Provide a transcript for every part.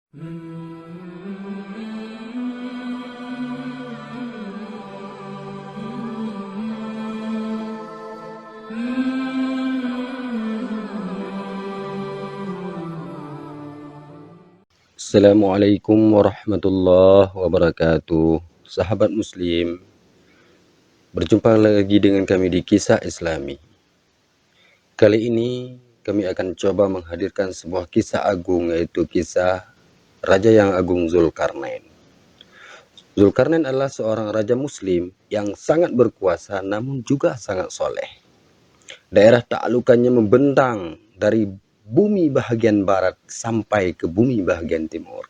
Assalamualaikum warahmatullahi wabarakatuh. Sahabat muslim, berjumpa lagi dengan kami di Kisah Islami. Kali ini kami akan coba menghadirkan sebuah kisah agung, yaitu kisah Raja yang Agung Zulkarnain. Zulkarnain adalah seorang raja muslim yang sangat berkuasa namun juga sangat soleh. Daerah taklukannya membentang dari bumi bahagian barat sampai ke bumi bahagian timur.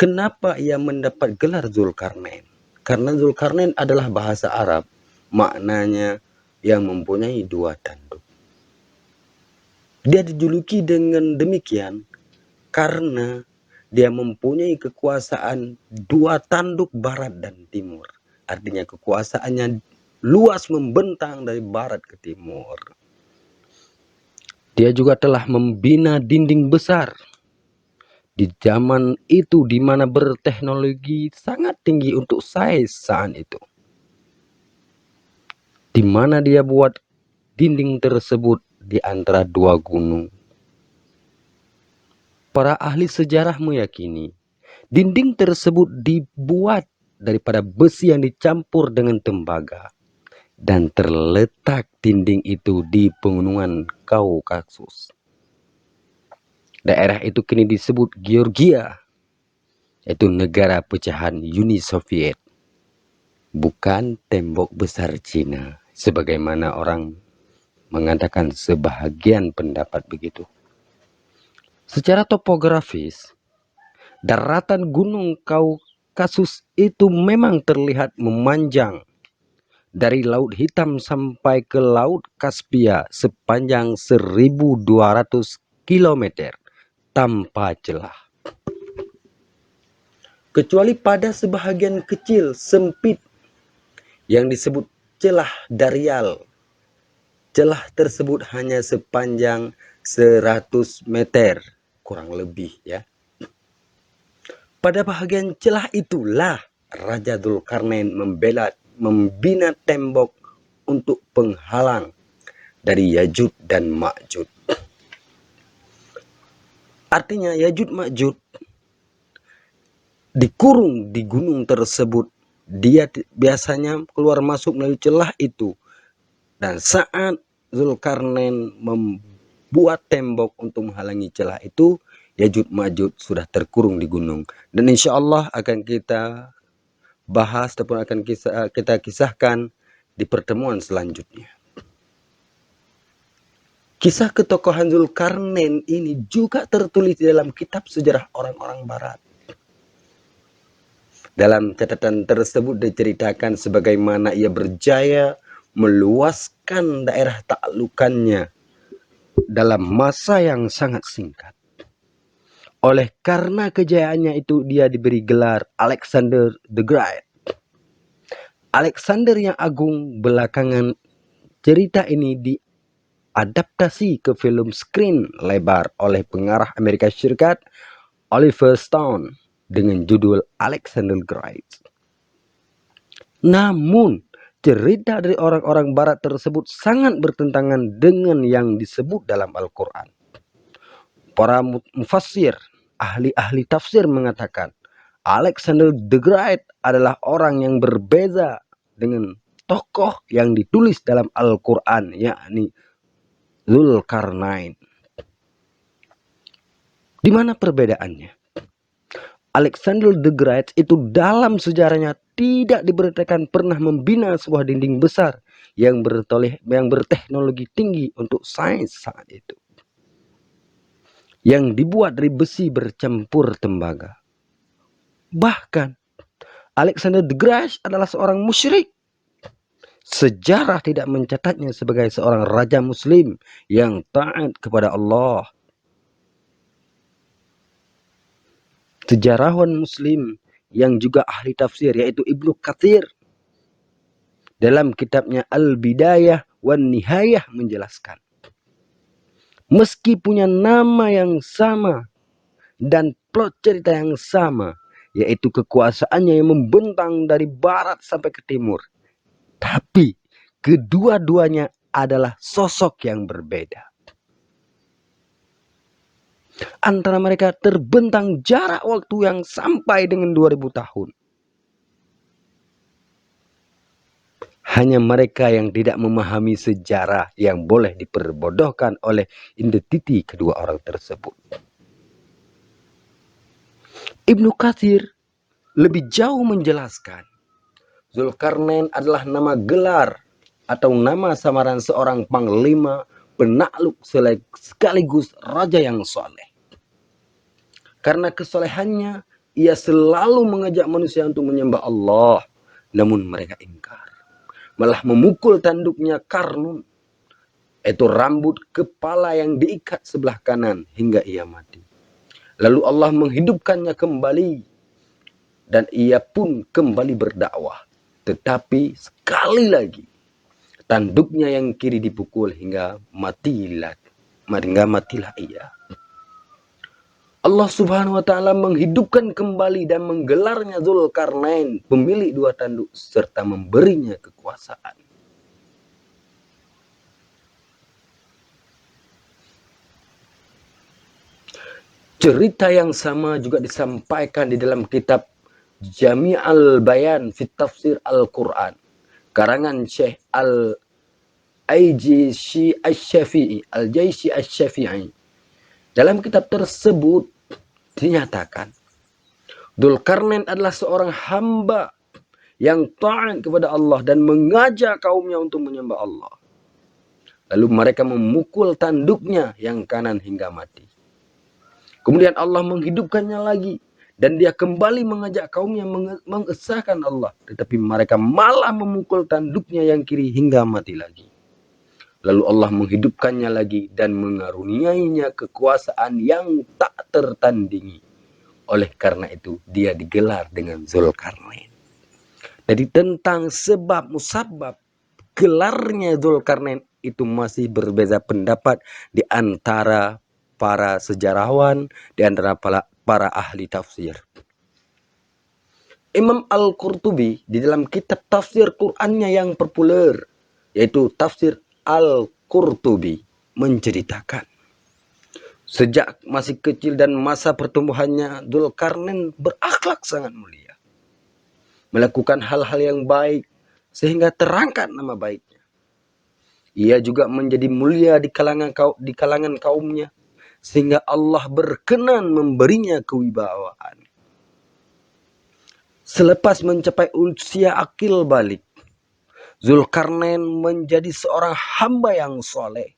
Kenapa ia mendapat gelar Zulkarnain? Karena Zulkarnain adalah bahasa Arab, maknanya yang mempunyai dua tanduk. Dia dijuluki dengan demikian karena dia mempunyai kekuasaan dua tanduk barat dan timur. Artinya kekuasaannya luas membentang dari barat ke timur. Dia juga telah membina dinding besar di zaman itu, di mana berteknologi sangat tinggi untuk sains saat itu. Di mana dia buat dinding tersebut di antara dua gunung. Para ahli sejarah meyakini dinding tersebut dibuat daripada besi yang dicampur dengan tembaga. Dan terletak dinding itu di pegunungan Kaukasus. Daerah itu kini disebut Georgia, yaitu negara pecahan Uni Soviet. Bukan tembok besar Cina, sebagaimana orang mengatakan sebahagian pendapat begitu. Secara topografis, daratan gunung Kaukasus itu memang terlihat memanjang dari Laut Hitam sampai ke Laut Kaspia sepanjang 1.200 km tanpa celah. Kecuali pada sebahagian kecil sempit yang disebut celah Darial. Celah tersebut hanya sepanjang 100 meter, kurang lebih ya. Pada bahagian celah itulah Raja Zulkarnain membina tembok untuk penghalang dari Yajud dan Ma'jud. Artinya Yajud Ma'jud dikurung di gunung tersebut. Dia biasanya keluar masuk melalui celah itu. Dan saat Zulkarnain membuat tembok untuk menghalangi celah itu, Yajud Ma'jud sudah terkurung di gunung. Dan insya Allah akan kita bahas ataupun akan kita kisahkan di pertemuan selanjutnya. Kisah ketokohan Zulkarnain ini juga tertulis di dalam kitab sejarah orang-orang barat. Dalam catatan tersebut diceritakan sebagaimana ia berjaya meluaskan daerah taklukannya dalam masa yang sangat singkat. Oleh karena kejayaannya itu, dia diberi gelar Alexander the Great. Alexander yang Agung. Belakangan cerita ini diadaptasi ke film screen lebar oleh pengarah Amerika Serikat Oliver Stone dengan judul Alexander the Great. Namun cerita dari orang-orang barat tersebut sangat bertentangan dengan yang disebut dalam Al-Quran. Para mufassir, ahli-ahli tafsir mengatakan Alexander the Great adalah orang yang berbeza dengan tokoh yang ditulis dalam Al-Quran, yakni Zulkarnain. Di mana perbedaannya? Alexander the Great itu dalam sejarahnya tidak diberitakan pernah membina sebuah dinding besar yang berteknologi tinggi untuk sains saat itu, yang dibuat dari besi bercampur tembaga. Bahkan Alexander the Great adalah seorang musyrik. Sejarah tidak mencatatnya sebagai seorang raja muslim yang taat kepada Allah. Sejarawan muslim yang juga ahli tafsir, yaitu Ibnu Katsir, dalam kitabnya Al-Bidayah wan Nihayah menjelaskan, meski punya nama yang sama dan plot cerita yang sama, yaitu kekuasaannya yang membentang dari barat sampai ke timur. Tapi kedua-duanya adalah sosok yang berbeda. Antara mereka terbentang jarak waktu yang sampai dengan 2000 tahun. Hanya mereka yang tidak memahami sejarah yang boleh diperbodohkan oleh identiti kedua orang tersebut. Ibnu Katsir lebih jauh menjelaskan, Zulkarnain adalah nama gelar atau nama samaran seorang panglima penakluk sekaligus raja yang soleh. Karena kesolehannya, ia selalu mengajak manusia untuk menyembah Allah, namun mereka ingkar. Malah memukul tanduknya Karnun, yaitu rambut kepala yang diikat sebelah kanan hingga ia mati. Lalu Allah menghidupkannya kembali dan ia pun kembali berdakwah. Tetapi sekali lagi tanduknya yang kiri dipukul hingga matilah ia. Allah Subhanahu wa taala menghidupkan kembali dan menggelarnya Zulkarnain, pemilik dua tanduk, serta memberinya kekuasaan. Cerita yang sama juga disampaikan di dalam kitab Jami'al Bayan fi Tafsir Al-Quran, karangan Syekh Al-Jaishi Asy-Syafi'i. Dalam kitab tersebut dinyatakan, Dzulkarnain adalah seorang hamba yang taat kepada Allah dan mengajak kaumnya untuk menyembah Allah. Lalu mereka memukul tanduknya yang kanan hingga mati. Kemudian Allah menghidupkannya lagi dan dia kembali mengajak kaumnya mengesahkan Allah. Tetapi mereka malah memukul tanduknya yang kiri hingga mati lagi. Lalu Allah menghidupkannya lagi dan mengaruniainya kekuasaan yang tak tertandingi. Oleh karena itu dia digelar dengan Dzulkarnain. Jadi tentang sebab musabab gelarnya Dzulkarnain itu masih berbeda pendapat di antara para sejarawan, di antara para ahli tafsir. Imam Al-Qurtubi di dalam kitab tafsir Qur'annya yang populer, yaitu tafsir Al-Qurtubi, menceritakan, sejak masih kecil dan masa pertumbuhannya, Dzulkarnain berakhlak sangat mulia, melakukan hal-hal yang baik sehingga terangkat nama baiknya. Ia juga menjadi mulia di kalangan kaumnya, sehingga Allah berkenan memberinya kewibawaan. Selepas mencapai usia akil balik, Dzulkarnain menjadi seorang hamba yang soleh,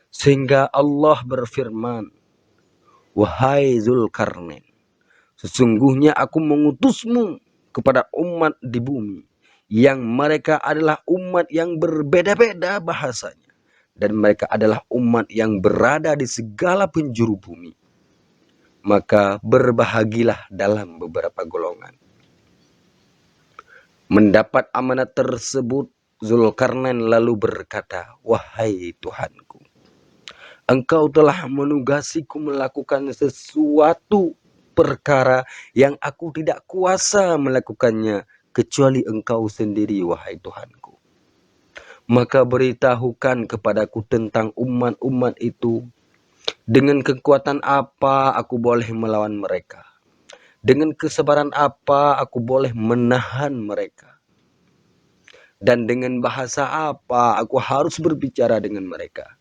sehingga Allah berfirman, "Wahai Dzulkarnain, sesungguhnya aku mengutusmu kepada umat di bumi, yang mereka adalah umat yang berbeda-beda bahasanya, dan mereka adalah umat yang berada di segala penjuru bumi. Maka berbahagilah dalam beberapa golongan." Mendapat amanat tersebut, Dzulkarnain lalu berkata, "Wahai Tuhanku, Engkau telah menugasiku melakukan sesuatu perkara yang aku tidak kuasa melakukannya kecuali Engkau sendiri, wahai Tuhanku. Maka beritahukan kepadaku tentang umat-umat itu. Dengan kekuatan apa aku boleh melawan mereka? Dengan kesabaran apa aku boleh menahan mereka? Dan dengan bahasa apa aku harus berbicara dengan mereka?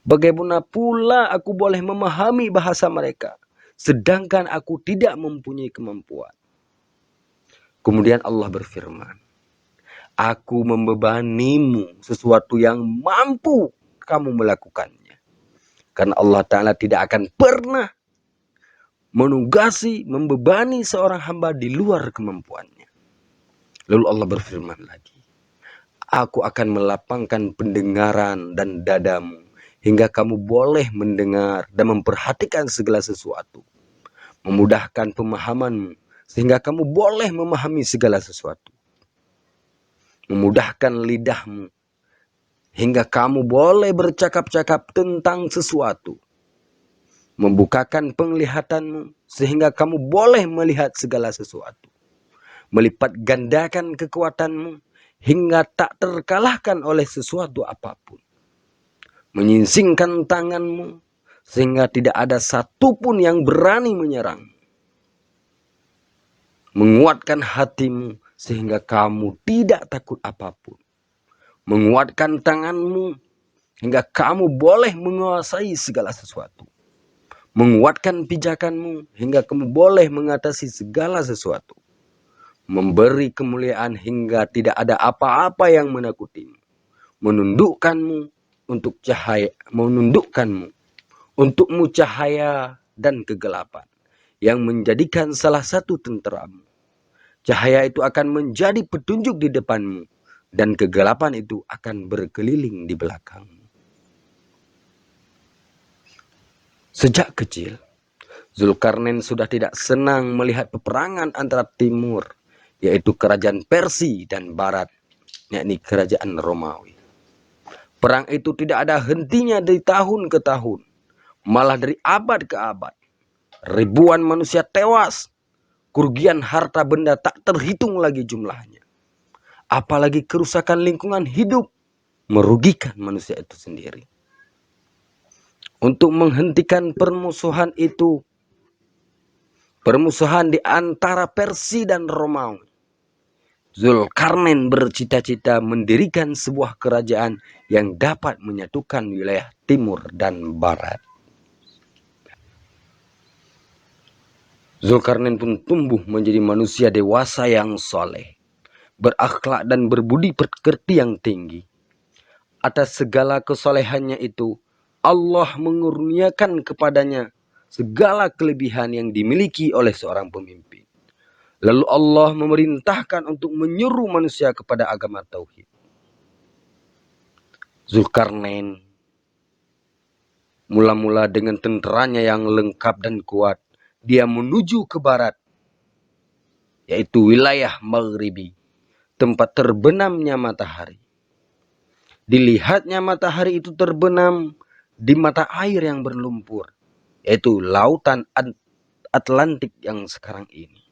Bagaimana pula aku boleh memahami bahasa mereka, sedangkan aku tidak mempunyai kemampuan?" Kemudian Allah berfirman, "Aku membebanimu sesuatu yang mampu kamu melakukannya." Karena Allah Ta'ala tidak akan pernah membebani seorang hamba di luar kemampuannya. Lalu Allah berfirman lagi, "Aku akan melapangkan pendengaran dan dadamu hingga kamu boleh mendengar dan memperhatikan segala sesuatu. Memudahkan pemahamanmu sehingga kamu boleh memahami segala sesuatu. Memudahkan lidahmu hingga kamu boleh bercakap-cakap tentang sesuatu. membukakan penglihatanmu sehingga kamu boleh melihat segala sesuatu, melipat gandakan kekuatanmu hingga tak terkalahkan oleh sesuatu apapun, menyingsingkan tanganmu sehingga tidak ada satupun yang berani menyerang, menguatkan hatimu sehingga kamu tidak takut apapun, menguatkan tanganmu hingga kamu boleh menguasai segala sesuatu, menguatkan pijakanmu hingga kamu boleh mengatasi segala sesuatu, memberi kemuliaan hingga tidak ada apa-apa yang menakutimu, menundukkanmu untukmu cahaya dan kegelapan, yang menjadikan salah satu tenteramu. Cahaya itu akan menjadi petunjuk di depanmu, dan kegelapan itu akan berkeliling di belakangmu. Sejak kecil, Zulkarnain sudah tidak senang melihat peperangan antara timur, yaitu kerajaan Persia, dan barat, yakni kerajaan Romawi. Perang itu tidak ada hentinya dari tahun ke tahun, malah dari abad ke abad. Ribuan manusia tewas, kerugian harta benda tak terhitung lagi jumlahnya. Apalagi kerusakan lingkungan hidup merugikan manusia itu sendiri. Untuk menghentikan permusuhan itu, permusuhan di antara Persia dan Romawi, Zulkarnain bercita-cita mendirikan sebuah kerajaan yang dapat menyatukan wilayah timur dan barat. Zulkarnain pun tumbuh menjadi manusia dewasa yang soleh, berakhlak dan berbudi pekerti yang tinggi. Atas segala kesolehannya itu, Allah mengurniakan kepadanya segala kelebihan yang dimiliki oleh seorang pemimpin. Lalu Allah memerintahkan untuk menyuruh manusia kepada agama tauhid. Zulkarnain mula-mula dengan tenteranya yang lengkap dan kuat, dia menuju ke barat, yaitu wilayah Maghribi, tempat terbenamnya matahari. Dilihatnya matahari itu terbenam di mata air yang berlumpur, yaitu lautan Atlantik yang sekarang ini.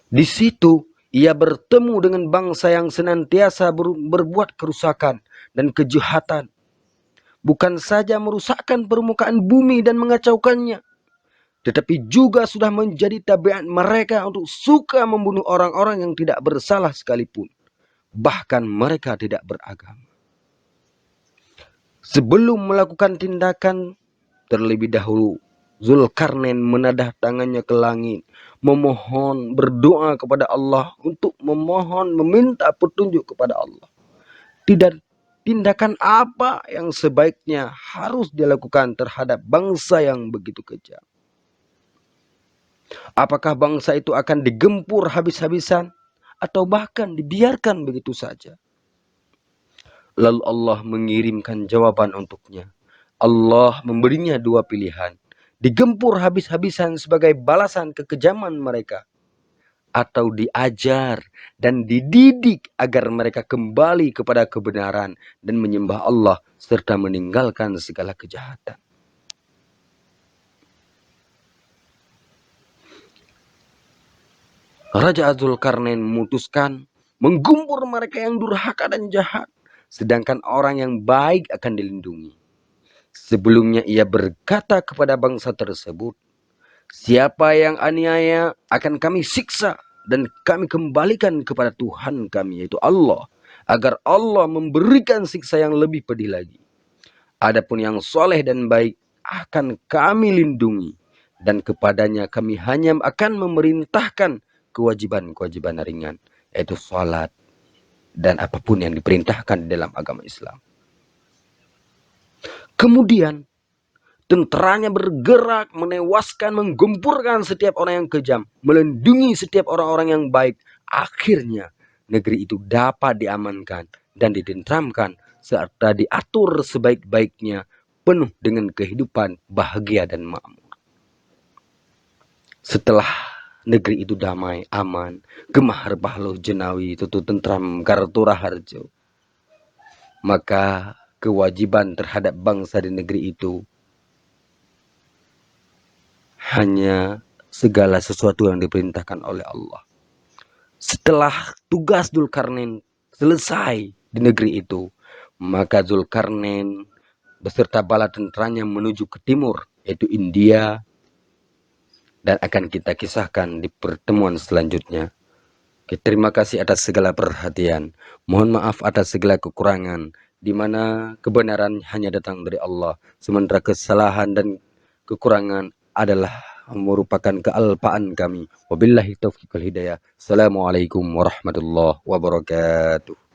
Di situ ia bertemu dengan bangsa yang senantiasa berbuat kerusakan dan kejahatan. Bukan saja merusakkan permukaan bumi dan mengacaukannya, tetapi juga sudah menjadi tabiat mereka untuk suka membunuh orang-orang yang tidak bersalah sekalipun. Bahkan mereka tidak beragama. Sebelum melakukan tindakan, terlebih dahulu Zulkarnain menadah tangannya ke langit, memohon, berdoa kepada Allah untuk meminta petunjuk kepada Allah. Tindakan apa yang sebaiknya harus dilakukan terhadap bangsa yang begitu kejam? Apakah bangsa itu akan digempur habis-habisan atau bahkan dibiarkan begitu saja? Lalu Allah mengirimkan jawaban untuknya. Allah memberinya dua pilihan. Digempur habis-habisan sebagai balasan kekejaman mereka, atau diajar dan dididik agar mereka kembali kepada kebenaran dan menyembah Allah serta meninggalkan segala kejahatan. Raja Zulkarnain memutuskan menggempur mereka yang durhaka dan jahat, sedangkan orang yang baik akan dilindungi. Sebelumnya ia berkata kepada bangsa tersebut, siapa yang aniaya akan kami siksa dan kami kembalikan kepada Tuhan kami, yaitu Allah, agar Allah memberikan siksa yang lebih pedih lagi. Adapun yang soleh dan baik akan kami lindungi, dan kepadanya kami hanya akan memerintahkan kewajiban-kewajiban ringan, yaitu sholat dan apapun yang diperintahkan di dalam agama Islam. Kemudian tenteranya bergerak, menewaskan, menggempurkan setiap orang yang kejam, melindungi setiap orang-orang yang baik. Akhirnya negeri itu dapat diamankan dan ditentramkan serta diatur sebaik-baiknya, penuh dengan kehidupan bahagia dan makmur. Setelah negeri itu damai, aman, gemah rebahloh jenawi, tutu tentram Gartura Harjo, maka kewajiban terhadap bangsa di negeri itu hanya segala sesuatu yang diperintahkan oleh Allah. Setelah tugas Dzulkarnain selesai di negeri itu, maka Dzulkarnain beserta bala tentaranya menuju ke timur, yaitu India, dan akan kita kisahkan di pertemuan selanjutnya. Oke, terima kasih atas segala perhatian. Mohon maaf atas segala kekurangan, di mana kebenaran hanya datang dari Allah, sementara kesalahan dan kekurangan adalah merupakan kealpaan kami. Wabillahi taufiq wal hidayah. Assalamualaikum warahmatullahi wabarakatuh.